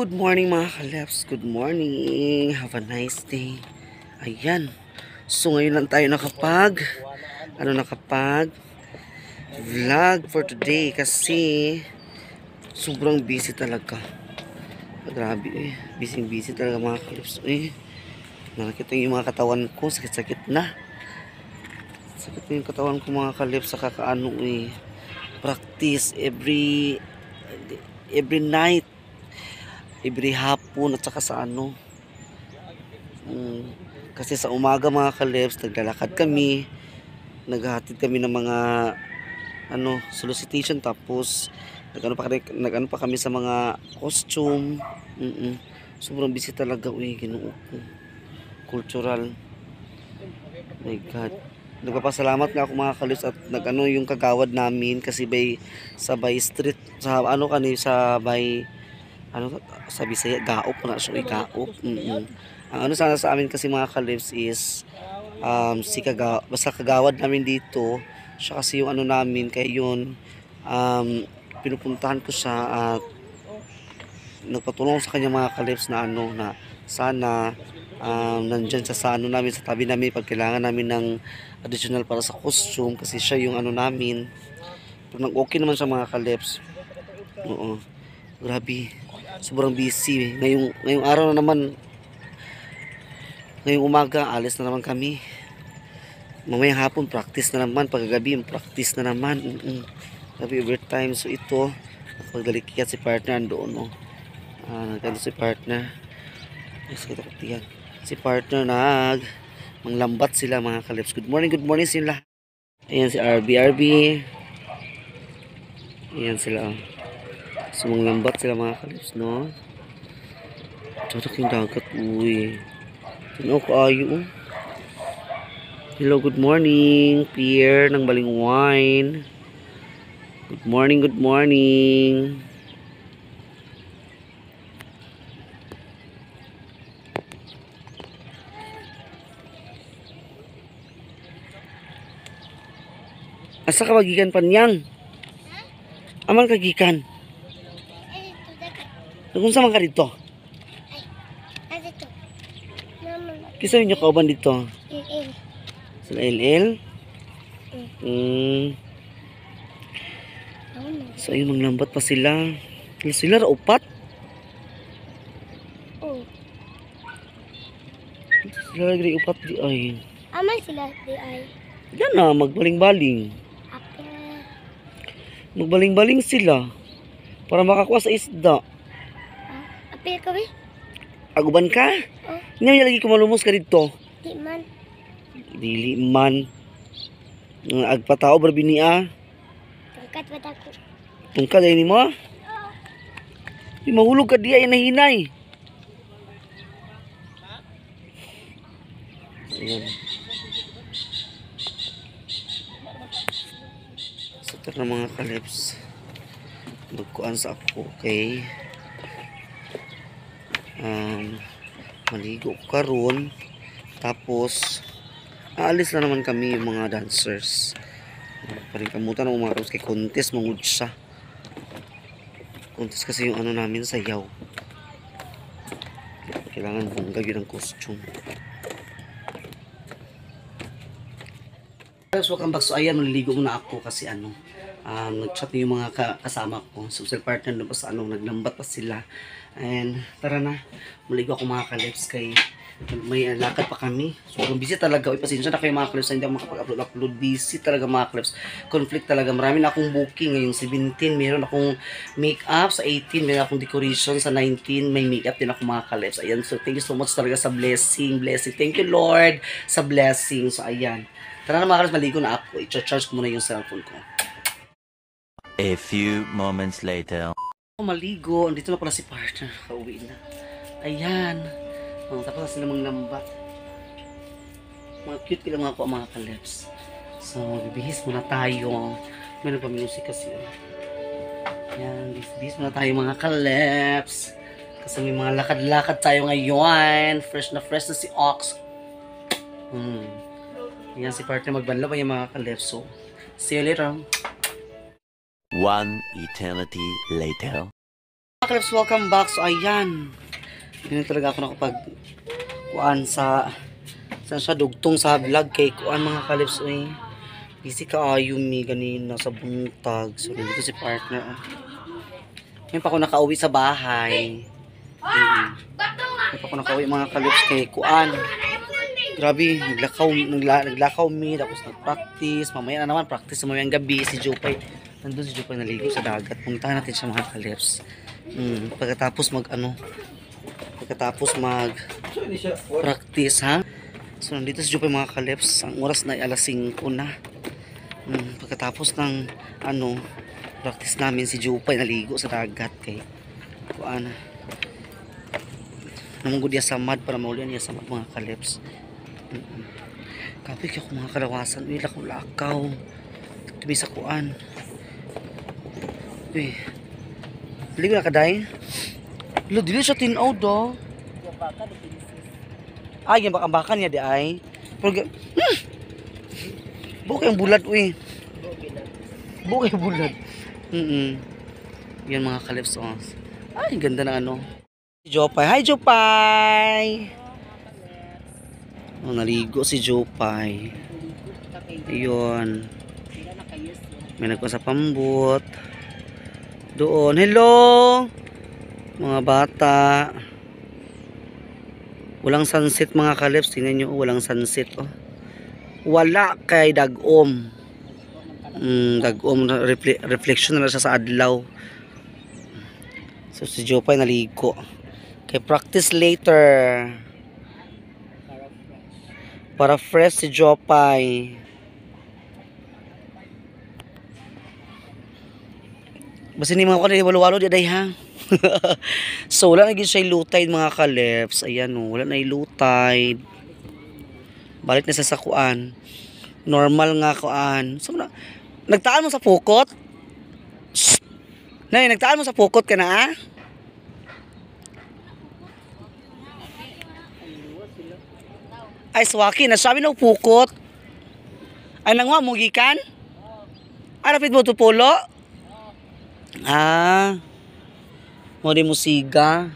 Good morning mga kaleps. Good morning. Have a nice day. Ayan. So ngayon lang tayo nakapag vlog for today kasi sobrang busy talaga. Grabe eh. Busy talaga mga kaleps. Nakikita yung mga katawan ko. Sakit-sakit na. Sakit na yung katawan ko mga kaleps sa kakaano practice every night. Every hapon at saka sa kasi sa umaga mga kalebs naglalakad kami, naghahatid kami ng mga solicitation, tapos nagano pa kami sa mga costume. Sobrang busy talaga Ginoo ko. Cultural, my God. Nagpapasalamat nga ako mga kalebs at yung kagawad namin kasi sabay street sa sa sa Bisaya, gaop na siya, gaop. Ang sana sa amin kasi mga kalibs is basta kagawad namin dito siya kasi yung namin, kaya yun pinupuntahan ko siya at nagpatulong sa kanya mga kalibs na na sana nandyan siya sa namin, sa tabi namin pag kailangan namin ng additional para sa costume kasi siya yung namin. Pero okay naman siya mga kalibs. Oo, grabe, sobrang busy. Ngayong araw na naman, ngayong umaga alis na naman kami. Mamayang hapon practice na naman, paggabi practice na naman. Grabe, overtime. So ito, pagdalikiyat si partner doon nagkano si partner. Si partner manglambat sila mga kalips. Good morning sila. Ayan si RB. Ayan sila sumanglambat sila mga kalips, no? Tatak yung dagat, tinaw ko ayo. Hello, good morning Pierre ng Baling Wine. Good morning. Asa ka magikan Panyang? Aman kagikan? Nagunsa man ka dito? Dito. Kisa ninyo kauban dito? Sa LL? So ayun, manglambat pa sila. Sila upat? Sila lagi upat di ay. Aman sila di ay. Yan na, magbaling-baling. Magbaling-baling sila para makakuha sa isda. Apil ka ba? Aguban ka? Ngayon lagi kumalumos ka dito. Dili man. Agpatao barbi niya. Tungkat ba ako? Tungkat ay ni mo? Di mahulog ka diya yan nahinay. Ayan. Satar na mga kalips. Magkuan sa ako, okay? Maligo ko karon, tapos aalis na naman kami yung mga dancers. Paring kamutan ng mga kay contest mangud siya. Contest kasi yung namin sayaw. Kailangan bongga yun ang costume. So welcome back. So ayan, maliligo muna ako kasi nag-chat yung mga kasama ko, social partner na pa sa naglambat pa sila. And tara na, maligo ako mga kalips kay may lakad pa kami. So busy talaga. Pasensya na kayo mga kalips, hindi ako makapag-upload. Busy talaga mga kalips. Conflict talaga. Marami na akong booking ngayong 17. Meron akong make-up sa 18. Meron akong decoration sa 19. May make-up din ako mga kalips. Ayan, so thank you so much talaga sa blessing. Thank you Lord sa blessing. So ayan, tara na mga kalips, maligo na ako. I-charge ko muna yung cellphone ko. A few moments later. Maligo, andito na pala si partner. Kauwi na. Ayan. Tapos na sila manglambat. Mga cute kila mga kalips. So bibihis muna tayo. Meron pa music kasi. Ayan, bibihis muna tayo mga kalips. Kasi may mga lakad-lakad tayo ngayon. Fresh na si Ox. Ayan si partner, magbanlaw pa yung mga kalips. So see you later. One eternity later. Kalips, welcome back. So ayan. Ganun talaga ako nakapag kuan sa saan siya dugtong sa vlog kay kuan mga Kalips oy. Busy ka ayumi ganina sa buntag. So dito si partner. Ngayon pa ako nakauwi sa bahay. Ngayon pa ako nakauwi mga Kalips kay kuan. Grabe, naglakaw mi, tapos nag-practice. Mamaya na naman, practice mamayang gabi. Si Jopay, nandun si Jopay naligo sa dagat. Puntahan natin siya mga Kalips. Pagkatapos practice ha. So nandito si Jopay mga Kalips. Ang oras na ay alas 5 na. Pagkatapos ng practice namin, si Jopay naligo sa dagat kay kuan. Namunggo dia sa mud para maulian niya sa mud mga Kalips. Kapit ako mga kalawasan. Uy, lakaw. Tumi sa kuan. Uy. Dili ko nakaday. Lo, dili siya tinaw do. Ay, yung baka niya di ay. Pero, bukay ang bulad, uy. Bukay ang bulad. Yan mga Kalips. Oh. Ay, ganda na ano. Jopay. Hi, Jopay! Oh, naligo si Jopay. Ayun. May nagpa sa pambot. Doon. Hello! Mga bata. Walang sunset mga Kalips. Tingnan nyo. Walang sunset. Oh. Wala kay dagom. Dagom. Reflection na siya sa adlaw. So si Jopay naligo. Okay, practice later. Para fresh si Jopay. Basta ni mga ko na walo-walo di day ha. So wala na gid siya lutay mga Kalips. Ayan o, wala na lutay. Balik na sa kuan. Normal nga kuan. So nagtaan mo sa pukot? Nay, nagtaan mo sa pukot ka na ah? Ay, swaki. Nasabi na upukot. Ay, nangwa mo gikan? Arapit mo ito polo? Mo di musiga.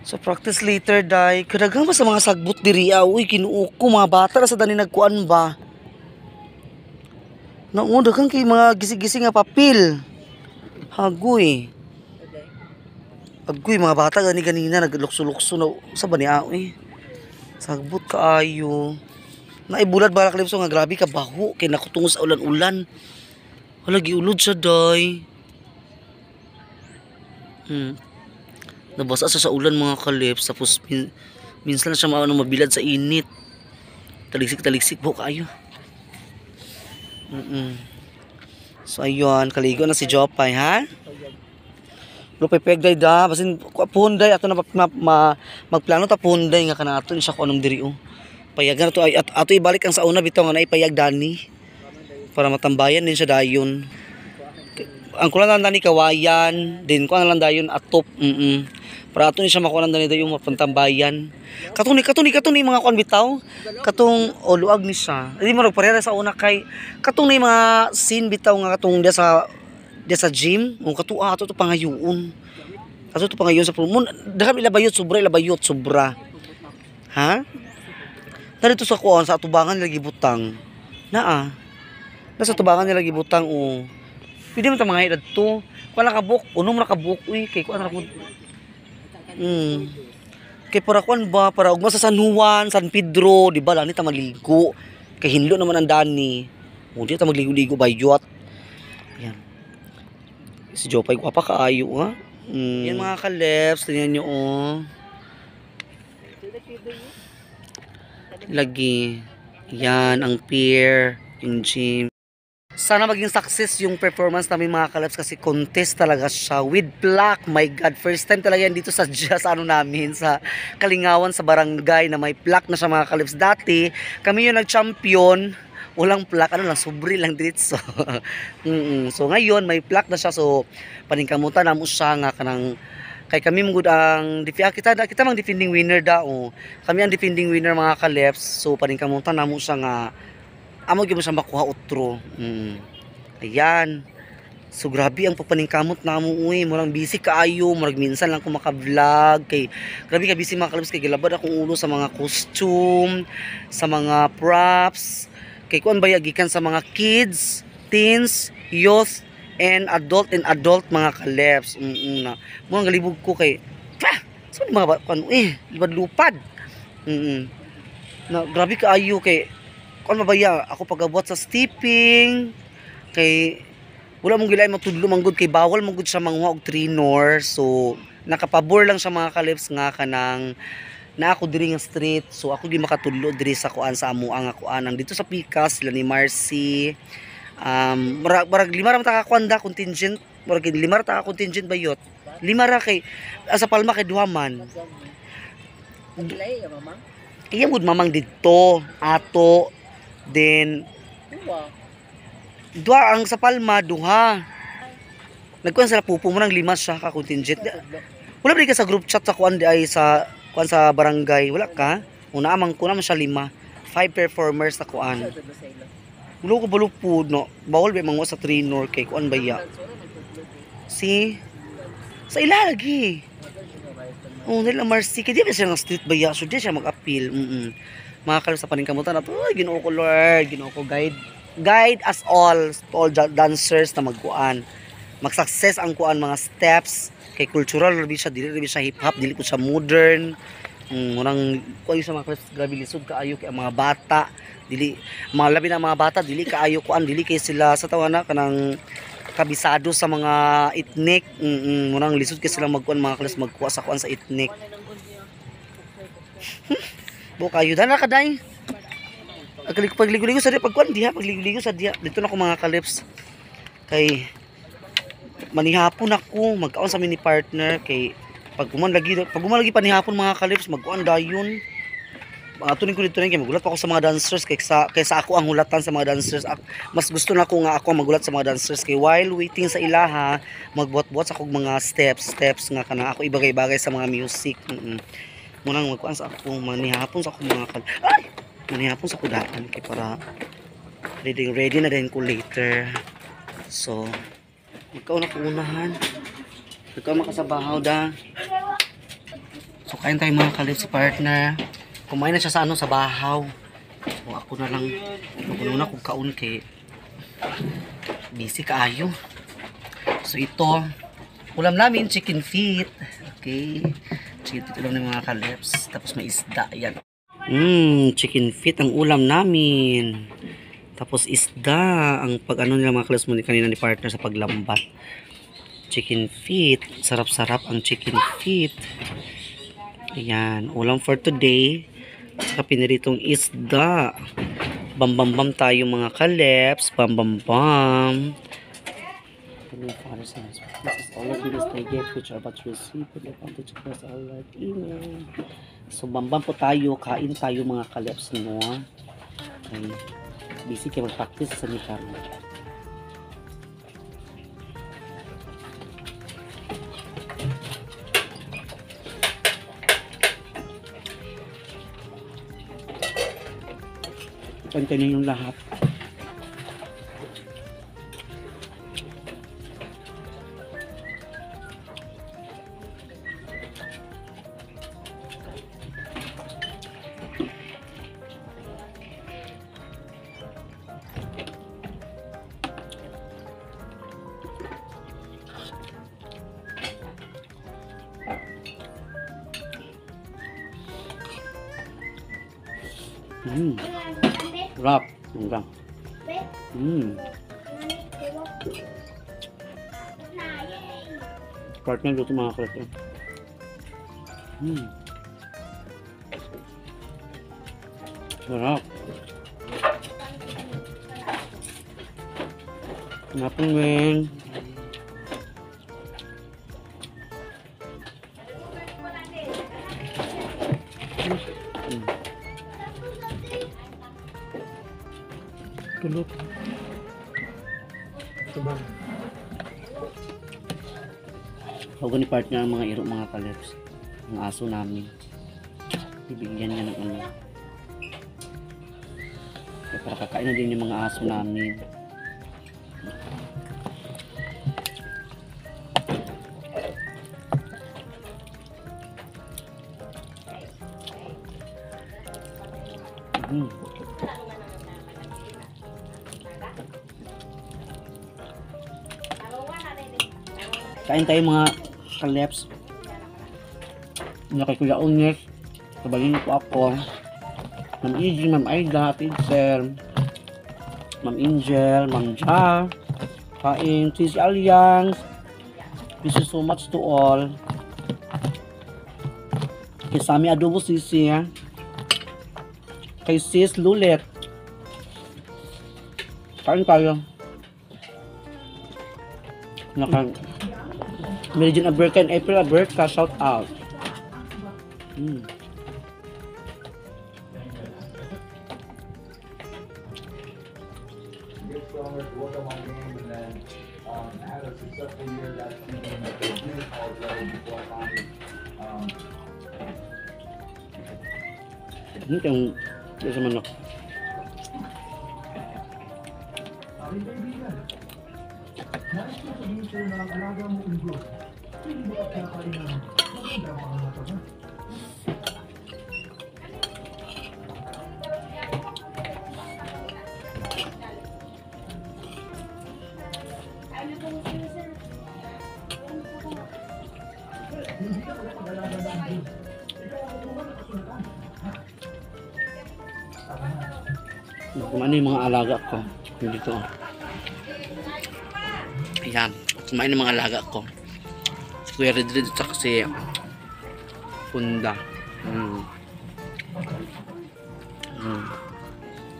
So, practice later, day. Kadagang ba sa mga sagbot diri? Uy, kinuuko. Mga bata na sa dani nagkuan ba? Dagang kay mga gising-gising nga papel. Hagoy. Agoy, mga bata ganina naglukso-lukso na sa baniao eh. Sagbot kaayo. Naibulad ba Kalips nga grabe ka baho kay nakutungo sa ulan-ulan. Wala giulod siya day. Nabasa sa ulan mga Kalips tapos minsan na siya mabilad sa init. Taligsik buho kaayo. So ayun, kaligo na si Jopay ha. Lupay-peg day da, basin puhunday ato na magplano ta puhunday nga kana ato ni siya ko anong diri oh. Payagan ato ay ato ibalik ang sauna bitaw nga naipayag dani para matambayan din siya dayon. Ang kulang lang dani kawayan, din ko lang dayon atop. Para ato ni siya makuha dani dayon mapantambayan. Katong mga kuan bitaw, katong luag ni siya. Di mo nagparehara sa una kay katong ni mga scene bitaw nga katong dia sa gym, katua ato to pangayoon. Ato to pangayoon sa pulmon. Daham ilabayot sobra. Ha? Dito sa kuan sa atubangan nila gibutang. Naa. Nasa tubangan nila gibutang o. Pwede mo ta mga edad to. Kuan nakabuk, unom nakabuk uy kay kuan ra kay para kuan ba para ugma sa San Juan, San Pedro, di ba lani ta maligo. Kay hinlo naman ang dani. O di ta magligo-ligo bayot. Yan. Si Jopay gwapa kaayo ha. Yan mga Kalips, tingnan nyo oh. Lagi. Yan ang pier, yung gym. Sana maging success yung performance namin mga Kalips kasi contest talaga siya with plaque. My God, first time talaga yan dito sa namin sa Kalingawan sa barangay na may plaque na siya mga Kalips. Dati kami yung nag-champion. Walang plaque, sobri lang diretso. So ngayon may plaque na siya, so paningkamutan na mo siya nga kanang kay kami mugud ang kita mang defending winner dao. Kami ang defending winner mga Kalips, so paningkamutan na mo siya nga amo gyud mo siya makuha utro. Ayan. So grabe ang pagpaningkamot namo uy, murang busy kaayo, murag minsan lang ko maka-vlog kay grabe ka busy mga kalabs kay gilabad akong ulo sa mga costume, sa mga props, kay kuan ba gikan sa mga kids, teens, youth and adult mga kalabs. Na. Murang galibog ko kay so mga kuan lipad-lupad. Na grabe kaayo kay kuan mabaya ako pagabot sa stepping kay wala mong gilay matudlo manggod kay bawal manggod siya manghuwa og trainer. So nakapabor lang siya mga kalips nga kanang na ako diri nga street. So ako di makatudlo diri sa kuan sa amo ang kuan ang dito sa Pikas sila ni Marcy. Marag lima ra ta ka kuan da contingent, marag lima ra ta ka contingent bayot. Lima ra kay sa Palma kay duha man. Iya gud mamang didto ato then duha ang sa Palma duha. Nagkuan sila pupo mo nang lima siya ka contingent. Wala ba ka sa group chat sa kuan di ay sa kuan sa barangay, wala ka? Una amang ko naman siya lima. 5 performers sa kuan. Ulo ko balupod no. Bawal ba mangwa sa trainer kay kuan baya. Si sa ila lagi. Oh, nila Marcy kay di ba siya ng street baya, so di siya mag-appeal. Mga kalos sa paningkamutan ato, ay Ginoo ko Lord, Ginoo ko guide us all dancers na magkuan. Mag-success ang kuan mga steps kay cultural rabi siya, dili rabi siya hip hop, dili ko siya modern. Murang kuan sa mga kalos grabe lisod kaayo kay ang mga bata, dili mga labi na mga bata dili kaayo kuan, dili kay sila sa tawana kanang kabisado sa mga ethnic. Murang lisod kay sila magkuan mga kalos magkuha sa kuan sa ethnic. Bo kayo dana kaday. Pagligo-ligo sa diya pagkuan diha, pagligo-ligo sa diya. Dito na ko mga kalips. Kay manihapon ako, magkaon sa mini partner kay pag gumalagi panihapon mga kalips, magkuan dayon. Mga tuning ko dito kay magulat pa ako sa mga dancers kaysa ako ang hulatan sa mga dancers. Mas gusto na ko nga ako ang magulat sa mga dancers kay while waiting sa ilaha, magbuhat-buhat sa kog mga steps nga kana ako ibagay-bagay sa mga music. Munang magkuan sa ako, manihapon sa ako mga manihapon sa kudaan kay para ready na din ko later. So magkaon ako unahan, magkaon makasabahaw da. So kain tayo mga kalips si partner, kumain na siya sa sa bahaw. So ako na lang maguna kog kaon kay busy kaayo. So ito ulam namin chicken feet. Okay, chicken feet ulam ng mga kalips, tapos may isda yan. Chicken feet ang ulam namin. Tapos isda ang pag-ano nila mga kalips mo kanina ni partner sa paglambat. Chicken feet, sarap-sarap ang chicken feet. Ayan, ulam for today. Saka piniritong isda. Bam tayo mga kalips, bam. This is all of these they get which are about to receive with the advantage across all right email. So bambam po tayo, kain tayo mga kalips mo. Okay. Busy kayo mag-practice sa nikar mo. Pantay yung lahat. Rap, enggak. Partner luto mga kalips. Sarap. Kenapa men? Tulog. Tubang. Huwag ni partner ang mga iro mga kalips. Ang aso namin. Ibigyan niya ng ano. Kaya para kakain na din yung mga aso namin. Mm. Kain tayo mga kaleps. Kay Kuya Onyes. Sabayin po ako. Ma'am Iggy, Ma'am Aida, Ate Itzel, Ma'am Angel, Ma'am Ja, kain, Cheesy Alliance. Thank you so much to all. Kay Sammy Adobo Sisi, kay Sis Lulet. Kain tayo. Mary Jane Aberka and April Aberka, shout out. Get stronger, work on my game, and then I had a successful year that season at the junior college level before I finally Ini yang sa manok. nais ko sabihin sa'yo na ang alaga mo ang Diyos. Hindi mo pagkakain ng maganda pangangataga. Hindi ka pala pag-alaga ng Diyos. Ikaw ang kukuha ng kasulatan. Kumain yung mga alaga ko. Dito. Ayan. Kumain yung mga alaga ko. Si Kuya Redred at si Punda.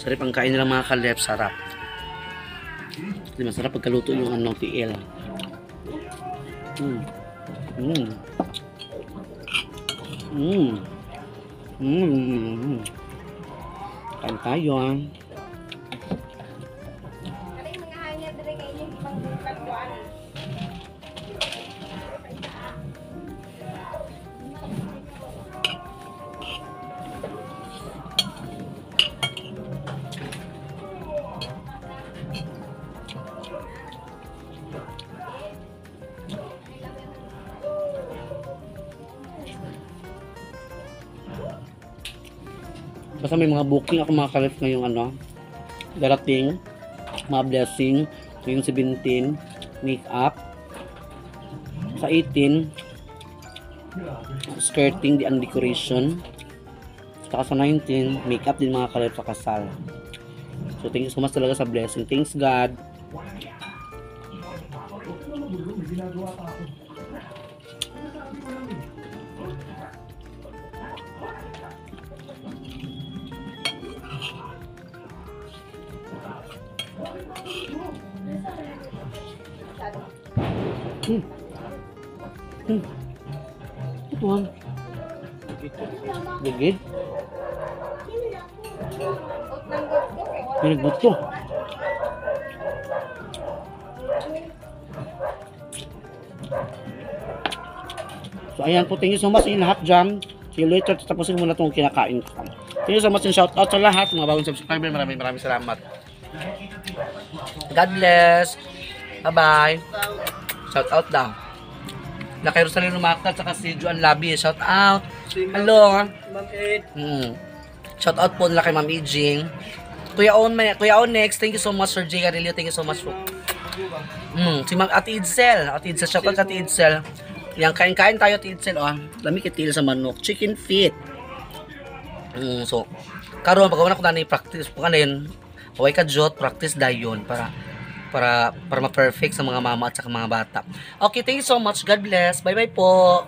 Sarap ang kain nilang mga kalep. Sarap. Hindi masarap pagkaluto yung anong TL. Kain tayo. Basta may mga booking ako mga kalip ngayong darating, mga blessing, ngayong 17, make up, sa 18, skirting and decoration, saka sa 19, make up din mga kalip sa kasal. So thank you so much talaga sa blessing. Thanks God. Ito ang gigid. Pinagbuto. So ayan po, thank you so much sa lahat dyan. See you later. Tapusin muna itong kinakain ko. Thank you so much and shout out sa lahat mga bagong subscriber. Maraming salamat. God bless. Bye bye. Shout out daw. Na kay Rosalyn Rumakat saka si Juan Labi. Shout out. Hello. Shout out po nila kay Ma'am Ijing. Kuya Onyx, thank you so much Sir J. Garilio. Thank you so much po. Si Ma'am Ate Itzel. Ate Itzel, shout out Ate Itzel. Yang kain-kain tayo Ate Itzel. Lami kitil sa manok. Chicken feet. So, karon pagawa na ko na practice po kanin. Huwag ka jot, practice dayon para ma-perfect sa mga mama at sa mga bata. Okay, thank you so much. God bless. Bye-bye po.